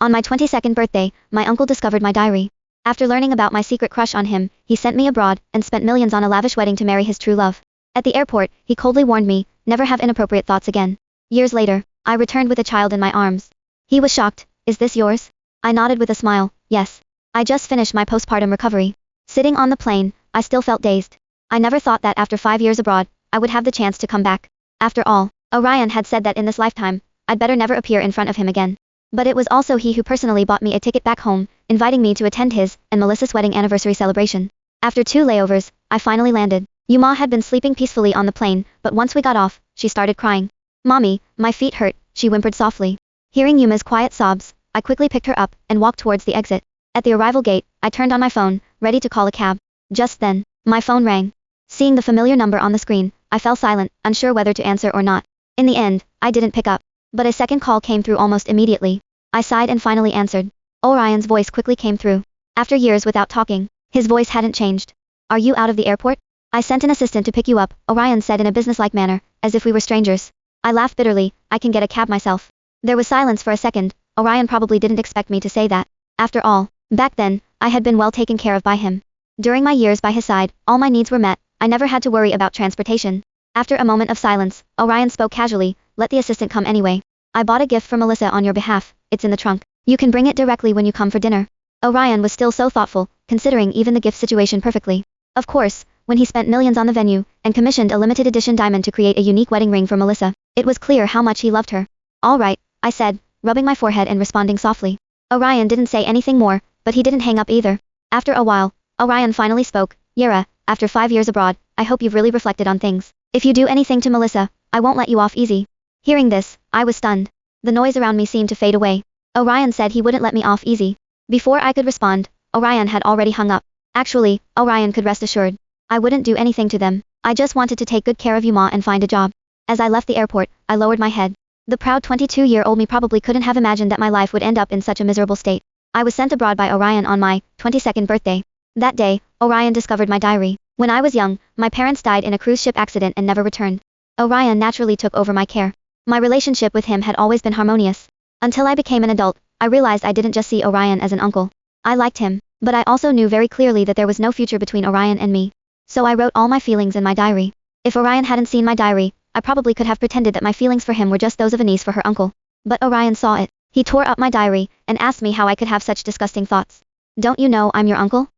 On my 22nd birthday, my uncle discovered my diary. After learning about my secret crush on him, he sent me abroad and spent millions on a lavish wedding to marry his true love. At the airport, he coldly warned me, never have inappropriate thoughts again. Years later, I returned with a child in my arms. He was shocked. Is this yours? I nodded with a smile, yes. I just finished my postpartum recovery. Sitting on the plane, I still felt dazed. I never thought that after 5 years abroad, I would have the chance to come back. After all, Orion had said that in this lifetime, I'd better never appear in front of him again. But it was also he who personally bought me a ticket back home, inviting me to attend his and Melissa's wedding anniversary celebration. After 2 layovers, I finally landed. Yuma had been sleeping peacefully on the plane, but once we got off, she started crying. Mommy, my feet hurt, she whimpered softly. Hearing Yuma's quiet sobs, I quickly picked her up and walked towards the exit. At the arrival gate, I turned on my phone, ready to call a cab. Just then, my phone rang. Seeing the familiar number on the screen, I fell silent, unsure whether to answer or not. In the end, I didn't pick up. But a second call came through almost immediately. I sighed and finally answered. Orion's voice quickly came through. After years without talking, his voice hadn't changed. Are you out of the airport? I sent an assistant to pick you up, Orion said in a businesslike manner, as if we were strangers. I laughed bitterly, I can get a cab myself. There was silence for a second. Orion probably didn't expect me to say that. After all, back then, I had been well taken care of by him. During my years by his side, all my needs were met. I never had to worry about transportation. After a moment of silence, Orion spoke casually, let the assistant come anyway. I bought a gift for Melissa on your behalf, it's in the trunk. You can bring it directly when you come for dinner. Orion was still so thoughtful, considering even the gift situation perfectly. Of course, when he spent millions on the venue, and commissioned a limited edition diamond to create a unique wedding ring for Melissa, it was clear how much he loved her. All right, I said, rubbing my forehead and responding softly. Orion didn't say anything more, but he didn't hang up either. After a while, Orion finally spoke, Yera, after 5 years abroad, I hope you've really reflected on things. If you do anything to Melissa, I won't let you off easy. Hearing this, I was stunned. The noise around me seemed to fade away. Orion said he wouldn't let me off easy. Before I could respond, Orion had already hung up. Actually, Orion could rest assured. I wouldn't do anything to them. I just wanted to take good care of Yuma and find a job. As I left the airport, I lowered my head. The proud 22-year-old me probably couldn't have imagined that my life would end up in such a miserable state. I was sent abroad by Orion on my 22nd birthday. That day, Orion discovered my diary. When I was young, my parents died in a cruise ship accident and never returned. Orion naturally took over my care. My relationship with him had always been harmonious. Until I became an adult, I realized I didn't just see Orion as an uncle. I liked him, but I also knew very clearly that there was no future between Orion and me. So I wrote all my feelings in my diary. If Orion hadn't seen my diary, I probably could have pretended that my feelings for him were just those of a niece for her uncle. But Orion saw it. He tore up my diary and asked me how I could have such disgusting thoughts. Don't you know I'm your uncle?